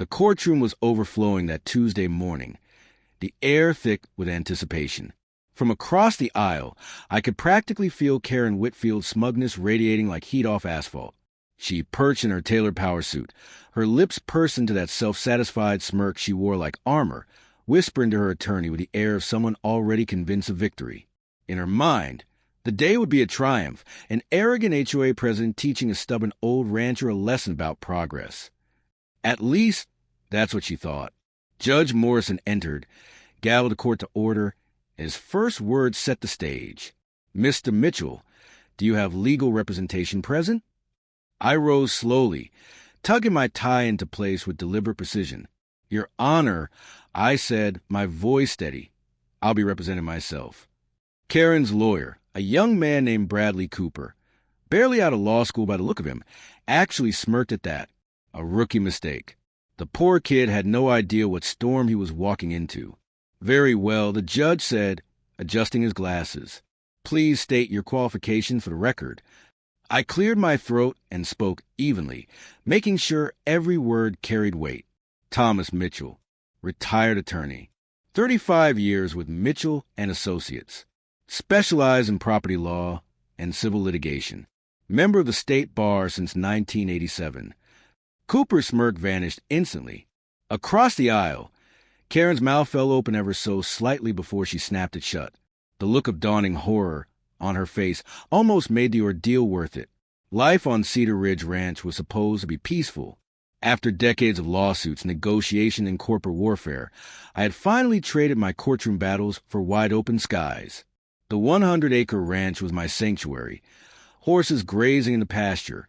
The courtroom was overflowing that Tuesday morning, the air thick with anticipation. From across the aisle, I could practically feel Karen Whitfield's smugness radiating like heat off asphalt. She perched in her tailored power suit, her lips pursed into that self-satisfied smirk she wore like armor, whispering to her attorney with the air of someone already convinced of victory. In her mind, the day would be a triumph, an arrogant HOA president teaching a stubborn old rancher a lesson about progress. At least, that's what she thought. Judge Morrison entered, gavelled the court to order, and his first words set the stage. "Mr. Mitchell, do you have legal representation present?" I rose slowly, tugging my tie into place with deliberate precision. "Your Honor," I said, my voice steady. "I'll be representing myself." Karen's lawyer, a young man named Bradley Cooper, barely out of law school by the look of him, actually smirked at that. A rookie mistake. The poor kid had no idea what storm he was walking into. "Very well," the judge said, adjusting his glasses. "Please state your qualification for the record." I cleared my throat and spoke evenly, making sure every word carried weight. "Thomas Mitchell, retired attorney. 35 years with Mitchell and Associates. Specialized in property law and civil litigation. Member of the state bar since 1987. Cooper's smirk vanished instantly. Across the aisle, Karen's mouth fell open ever so slightly before she snapped it shut. The look of dawning horror on her face almost made the ordeal worth it. Life on Cedar Ridge Ranch was supposed to be peaceful. After decades of lawsuits, negotiation, and corporate warfare, I had finally traded my courtroom battles for wide-open skies. The 100-acre ranch was my sanctuary, horses grazing in the pasture,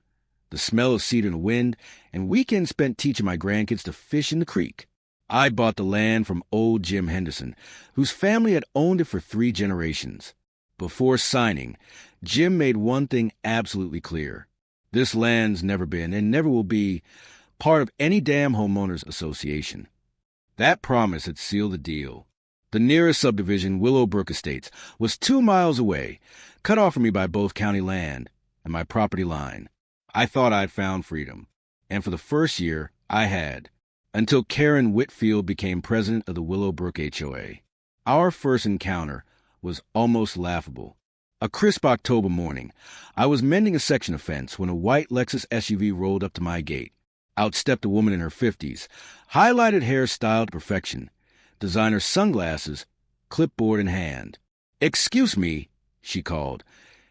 the smell of cedar in the wind, and weekends spent teaching my grandkids to fish in the creek. I bought the land from old Jim Henderson, whose family had owned it for 3 generations. Before signing, Jim made one thing absolutely clear. This land's never been and never will be part of any damn homeowners association. That promise had sealed the deal. The nearest subdivision, Willowbrook Estates, was 2 miles away, cut off from me by both county land and my property line. I thought I'd found freedom, and for the first year, I had, until Karen Whitfield became president of the Willowbrook HOA. Our first encounter was almost laughable. A crisp October morning, I was mending a section of fence when a white Lexus SUV rolled up to my gate. Out stepped a woman in her 50s, highlighted hair styled to perfection, designer sunglasses, clipboard in hand. "Excuse me," she called,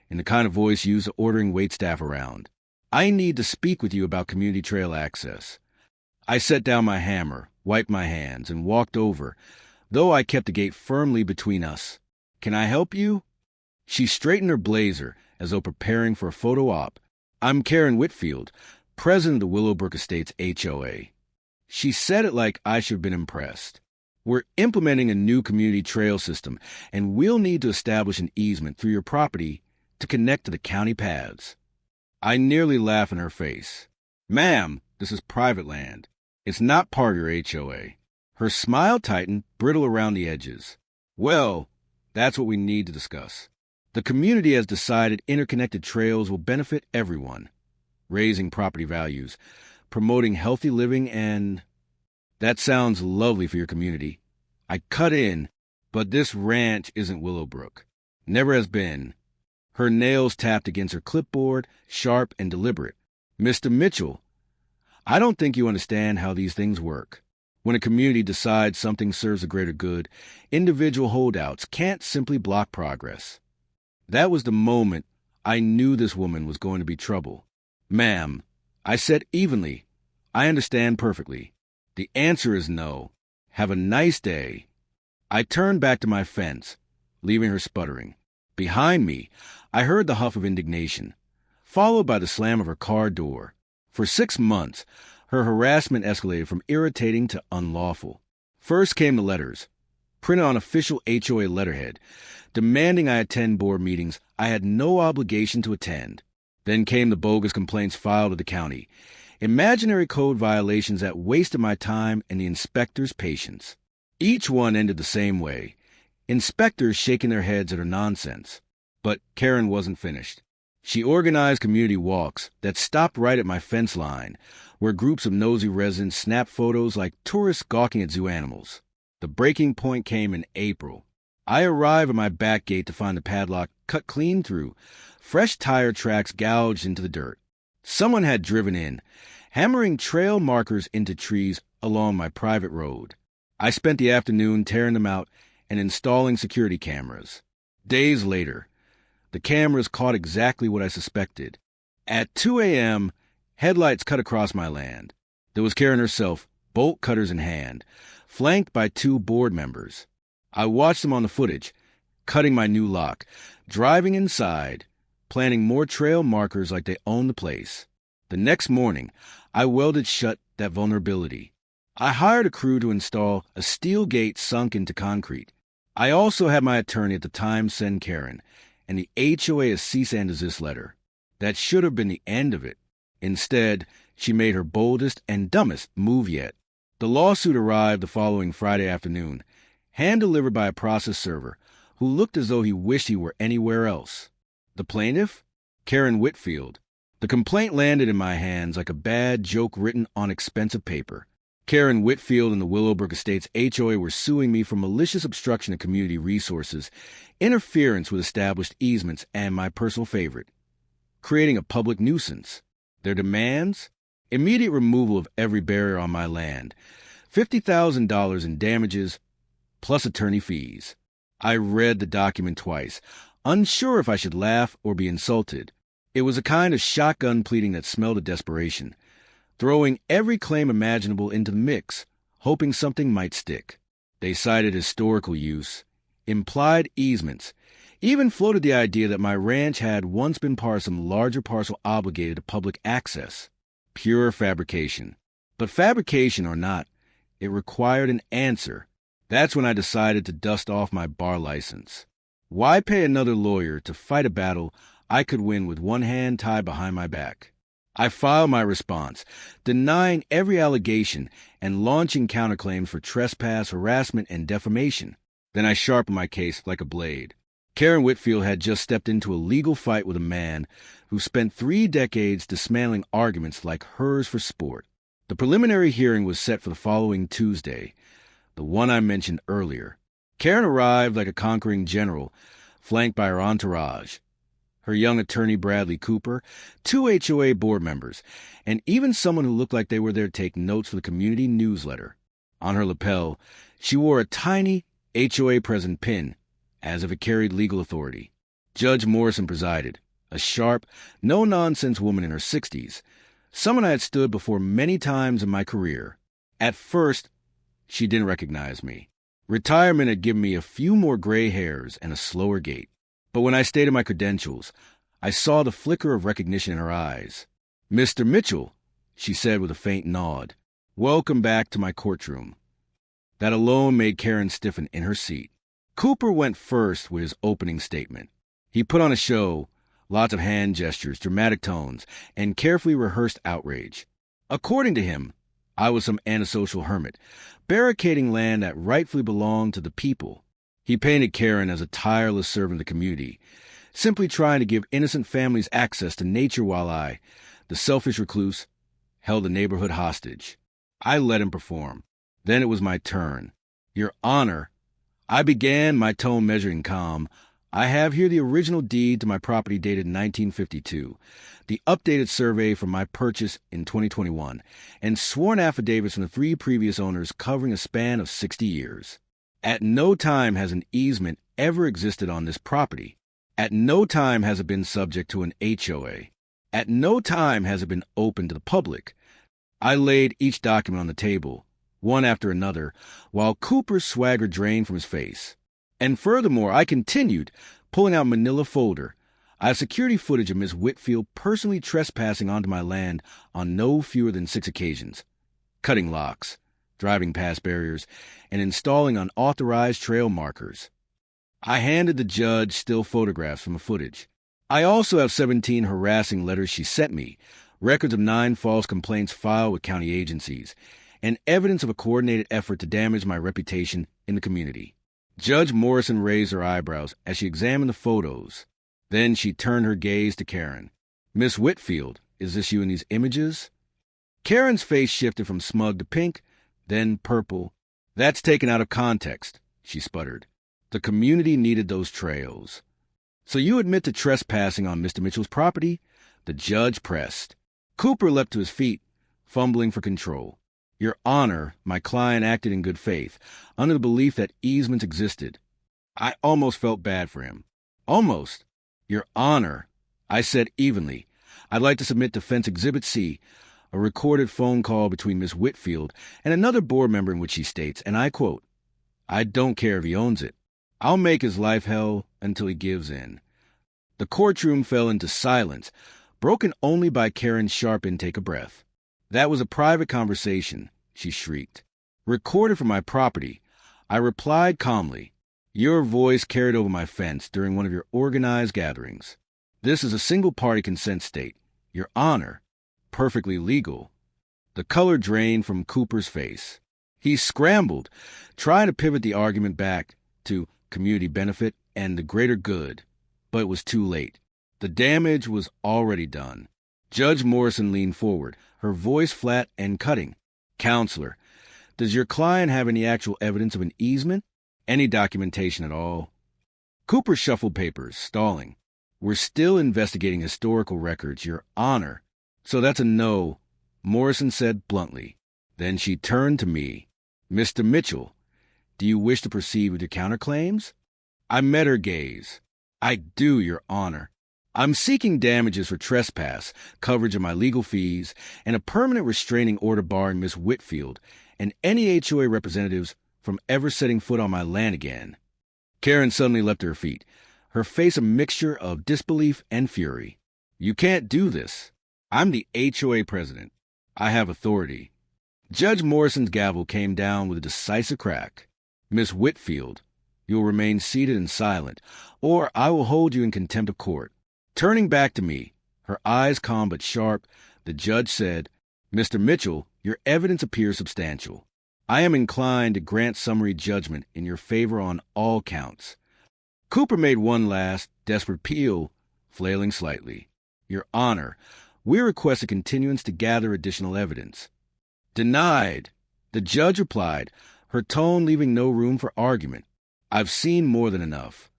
in the kind of voice used to ordering waitstaff around. "I need to speak with you about community trail access." I set down my hammer, wiped my hands, and walked over, though I kept the gate firmly between us. "Can I help you?" She straightened her blazer as though preparing for a photo op. "I'm Karen Whitfield, president of the Willowbrook Estates HOA." She said it like I should have been impressed. "We're implementing a new community trail system, and we'll need to establish an easement through your property to connect to the county paths." I nearly laughed in her face. "Ma'am, this is private land. It's not part of your HOA." Her smile tightened, brittle around the edges. "Well, that's what we need to discuss. The community has decided interconnected trails will benefit everyone, raising property values, promoting healthy living, and..." "That sounds lovely for your community." I cut in, "but this ranch isn't Willowbrook. Never has been." Her nails tapped against her clipboard, sharp and deliberate. "Mr. Mitchell, I don't think you understand how these things work. When a community decides something serves a greater good, individual holdouts can't simply block progress." That was the moment I knew this woman was going to be trouble. "Ma'am," I said evenly, "I understand perfectly. The answer is no. Have a nice day." I turned back to my fence, leaving her sputtering. Behind me, I heard the huff of indignation, followed by the slam of her car door. For 6 months, her harassment escalated from irritating to unlawful. First came the letters, printed on official HOA letterhead, demanding I attend board meetings I had no obligation to attend. Then came the bogus complaints filed to the county, imaginary code violations that wasted my time and the inspector's patience. Each one ended the same way, inspectors shaking their heads at her nonsense. But Karen wasn't finished. She organized community walks that stopped right at my fence line, where groups of nosy residents snapped photos like tourists gawking at zoo animals. The breaking point came in April. I arrived at my back gate to find the padlock cut clean through, fresh tire tracks gouged into the dirt. Someone had driven in, hammering trail markers into trees along my private road. I spent the afternoon tearing them out and installing security cameras. Days later, the cameras caught exactly what I suspected. At 2 a.m., headlights cut across my land. There was Karen herself, bolt cutters in hand, flanked by 2 board members. I watched them on the footage, cutting my new lock, driving inside, planting more trail markers like they owned the place. The next morning, I welded shut that vulnerability. I hired a crew to install a steel gate sunk into concrete. I also had my attorney at the time send Karen and the HOA a cease and desist letter. That should have been the end of it. Instead, she made her boldest and dumbest move yet. The lawsuit arrived the following Friday afternoon, hand-delivered by a process server who looked as though he wished he were anywhere else. The plaintiff? Karen Whitfield. The complaint landed in my hands like a bad joke written on expensive paper. Karen Whitfield and the Willowbrook Estates HOA were suing me for malicious obstruction of community resources, interference with established easements, and my personal favorite, creating a public nuisance. Their demands? Immediate removal of every barrier on my land, $50,000 in damages, plus attorney fees. I read the document twice, unsure if I should laugh or be insulted. It was a kind of shotgun pleading that smelled of desperation, throwing every claim imaginable into the mix, hoping something might stick. They cited historical use, implied easements, even floated the idea that my ranch had once been part of some larger parcel obligated to public access. Pure fabrication. But fabrication or not, it required an answer. That's when I decided to dust off my bar license. Why pay another lawyer to fight a battle I could win with one hand tied behind my back? I filed my response, denying every allegation and launching counterclaims for trespass, harassment, and defamation. Then I sharpened my case like a blade. Karen Whitfield had just stepped into a legal fight with a man who spent 3 decades dismantling arguments like hers for sport. The preliminary hearing was set for the following Tuesday, the one I mentioned earlier. Karen arrived like a conquering general, flanked by her entourage, her young attorney Bradley Cooper, 2 HOA board members, and even someone who looked like they were there to take notes for the community newsletter. On her lapel, she wore a tiny HOA president pin, as if it carried legal authority. Judge Morrison presided, a sharp, no-nonsense woman in her 60s, someone I had stood before many times in my career. At first, she didn't recognize me. Retirement had given me a few more gray hairs and a slower gait. But when I stated my credentials, I saw the flicker of recognition in her eyes. "Mr. Mitchell," she said with a faint nod, "welcome back to my courtroom." That alone made Karen stiffen in her seat. Cooper went first with his opening statement. He put on a show, lots of hand gestures, dramatic tones, and carefully rehearsed outrage. According to him, I was some antisocial hermit, barricading land that rightfully belonged to the people. He painted Karen as a tireless servant of the community, simply trying to give innocent families access to nature while I, the selfish recluse, held the neighborhood hostage. I let him perform. Then it was my turn. "Your Honor," I began, my tone measured and calm, "I have here the original deed to my property dated 1952, the updated survey from my purchase in 2021, and sworn affidavits from the 3 previous owners covering a span of 60 years. At no time has an easement ever existed on this property. At no time has it been subject to an HOA. At no time has it been open to the public." I laid each document on the table, one after another, while Cooper's swagger drained from his face. And furthermore, I continued, pulling out manila folder. I have security footage of Miss Whitfield personally trespassing onto my land on no fewer than 6 occasions, cutting locks, driving past barriers, and installing unauthorized trail markers. I handed the judge still photographs from the footage. I also have 17 harassing letters she sent me, records of 9 false complaints filed with county agencies, and evidence of a coordinated effort to damage my reputation in the community. Judge Morrison raised her eyebrows as she examined the photos. Then she turned her gaze to Karen. "Miss Whitfield, is this you in these images?" Karen's face shifted from smug to pink, then purple. "That's taken out of context," she sputtered. "The community needed those trails." "So you admit to trespassing on Mr. Mitchell's property?" The judge pressed. Cooper leapt to his feet, fumbling for control. "Your Honor, my client acted in good faith, under the belief that easements existed." I almost felt bad for him. Almost. "Your Honor," I said evenly, "I'd like to submit Defense Exhibit C, a recorded phone call between Miss Whitfield and another board member in which she states, and I quote, 'I don't care if he owns it. I'll make his life hell until he gives in.'" The courtroom fell into silence, broken only by Karen's sharp intake of breath. "That was a private conversation," she shrieked. "Recorded for my property." I replied calmly, "Your voice carried over my fence during one of your organized gatherings. This is a single-party consent state. Your Honor, perfectly legal." The color drained from Cooper's face. He scrambled, trying to pivot the argument back to community benefit and the greater good, but it was too late. The damage was already done. Judge Morrison leaned forward, her voice flat and cutting. "Counselor, does your client have any actual evidence of an easement? Any documentation at all?" Cooper shuffled papers, stalling. "We're still investigating historical records, Your Honor." "So that's a no," Morrison said bluntly. Then she turned to me. "Mr. Mitchell, do you wish to proceed with your counterclaims?" I met her gaze. "I do, Your Honor. I'm seeking damages for trespass, coverage of my legal fees, and a permanent restraining order barring Miss Whitfield and any HOA representatives from ever setting foot on my land again." Karen suddenly leapt to her feet, her face a mixture of disbelief and fury. "You can't do this. I'm the HOA president. I have authority." Judge Morrison's gavel came down with a decisive crack. "Miss Whitfield, you'll remain seated and silent, or I will hold you in contempt of court." Turning back to me, her eyes calm but sharp, the judge said, "Mr. Mitchell, your evidence appears substantial. I am inclined to grant summary judgment in your favor on all counts." Cooper made one last, desperate appeal, flailing slightly. "Your Honor, we request a continuance to gather additional evidence." "Denied," the judge replied, her tone leaving no room for argument. "I've seen more than enough."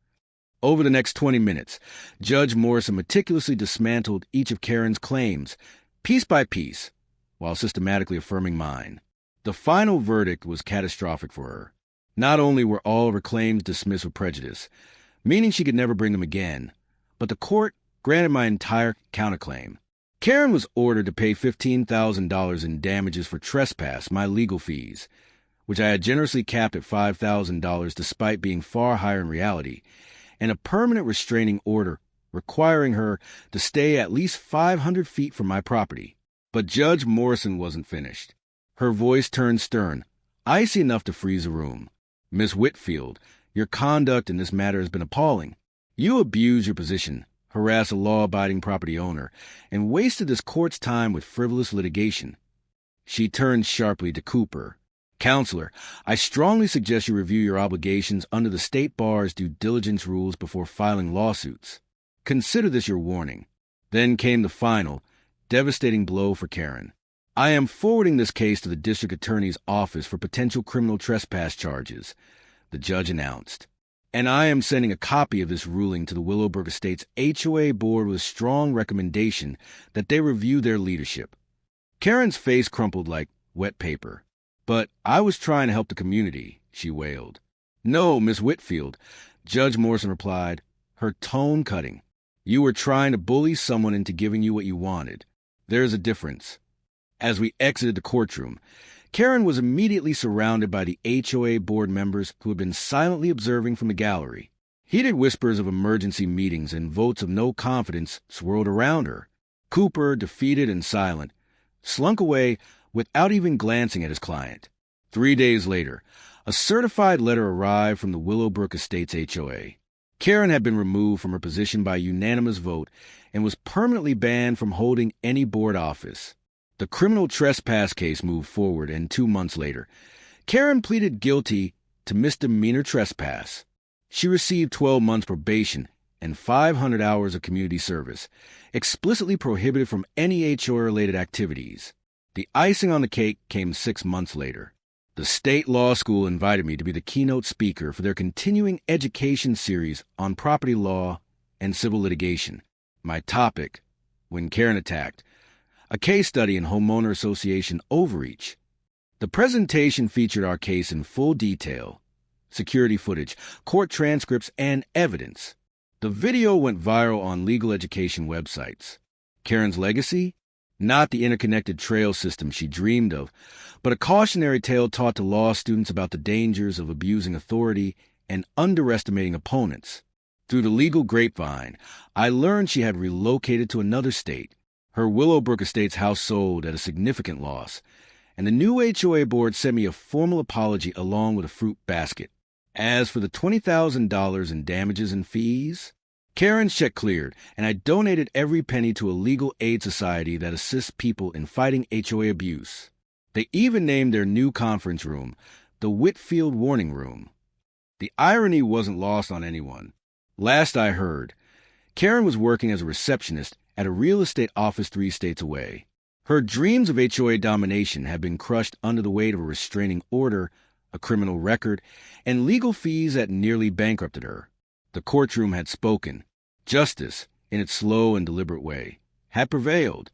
Over the next 20 minutes, Judge Morrison meticulously dismantled each of Karen's claims, piece by piece, while systematically affirming mine. The final verdict was catastrophic for her. Not only were all of her claims dismissed with prejudice, meaning she could never bring them again, but the court granted my entire counterclaim. Karen was ordered to pay $15,000 in damages for trespass, my legal fees, which I had generously capped at $5,000 despite being far higher in reality, and a permanent restraining order requiring her to stay at least 500 feet from my property. But Judge Morrison wasn't finished. Her voice turned stern, icy enough to freeze a room. "Miss Whitfield, your conduct in this matter has been appalling. You abused your position, harassed a law-abiding property owner, and wasted this court's time with frivolous litigation." She turned sharply to Cooper. "Counselor, I strongly suggest you review your obligations under the State Bar's due diligence rules before filing lawsuits. Consider this your warning." Then came the final, devastating blow for Karen. "I am forwarding this case to the district attorney's office for potential criminal trespass charges," the judge announced. "And I am sending a copy of this ruling to the Willowbrook Estates HOA board with a strong recommendation that they review their leadership." Karen's face crumpled like wet paper. "But I was trying to help the community," she wailed. "No, Miss Whitfield," Judge Morrison replied, her tone cutting. "You were trying to bully someone into giving you what you wanted. There's a difference." As we exited the courtroom, Karen was immediately surrounded by the HOA board members who had been silently observing from the gallery. Heated whispers of emergency meetings and votes of no confidence swirled around her. Cooper, defeated and silent, slunk away without even glancing at his client. 3 days later, a certified letter arrived from the Willowbrook Estates HOA. Karen had been removed from her position by unanimous vote and was permanently banned from holding any board office. The criminal trespass case moved forward, and 2 months later, Karen pleaded guilty to misdemeanor trespass. She received 12 months probation and 500 hours of community service, explicitly prohibited from any HOA-related activities. The icing on the cake came 6 months later. The state law school invited me to be the keynote speaker for their continuing education series on property law and civil litigation. My topic, When Karen Attacked, a case study in homeowner association overreach. The presentation featured our case in full detail, security footage, court transcripts, and evidence. The video went viral on legal education websites. Karen's legacy? Not the interconnected trail system she dreamed of, but a cautionary tale taught to law students about the dangers of abusing authority and underestimating opponents. Through the legal grapevine, I learned she had relocated to another state. Her Willowbrook Estates house sold at a significant loss, and the new HOA board sent me a formal apology along with a fruit basket. As for the $20,000 in damages and fees, Karen's check cleared, and I donated every penny to a legal aid society that assists people in fighting HOA abuse. They even named their new conference room the Whitfield Warning Room. The irony wasn't lost on anyone. Last I heard, Karen was working as a receptionist at a real estate office 3 states away. Her dreams of HOA domination had been crushed under the weight of a restraining order, a criminal record, and legal fees that nearly bankrupted her. The courtroom had spoken. Justice, in its slow and deliberate way, had prevailed.